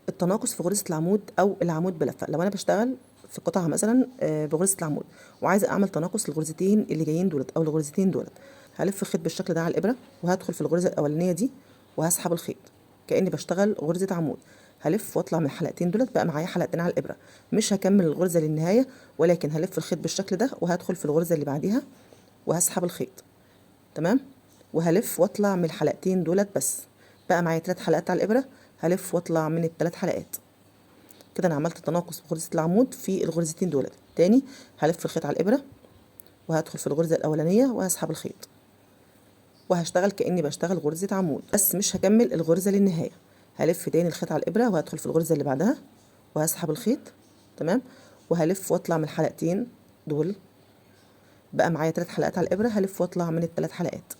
التناقص في غرزة العمود او العمود بلفة. لو انا بشتغل في قطعة مثلا بغرزة العمود وعايزة اعمل تناقص للغرزتين اللي جايين دولت او الغرزتين دولت، هلف الخيط بالشكل ده على الابرة وهدخل في الغرزة الاولانية دي وهسحب الخيط كأني بشتغل غرزة عمود. هلف واطلع من الحلقتين دولت، بقى معايا حلقتين على الابرة. مش هكمل الغرزة للنهاية، ولكن هلف الخيط بالشكل ده وهدخل في الغرزة اللي بعديها وهسحب الخيط. تمام. وهلف واطلع من الحلقتين دولت بس، بقى معايا 3 حلقات على الابرة. هلف واطلع من ال3 حلقات. كده انا عملت تناقص بغرزة العمود في الغرزتين دولت. تاني هلف الخيط على الابرة وهدخل في الغرزة الاولانية وهسحب الخيط وهشتغل كأني بشتغل غرزة عمود، بس مش هكمل الغرزة للنهاية. هلف تاني الخيط على الابرة وهدخل في الغرزة اللي بعدها وهسحب الخيط. تمام. وهلف واطلع من الحلقتين دول، بقى معايا 3 حلقات على الابرة. هلف واطلع من ال3 حلقات.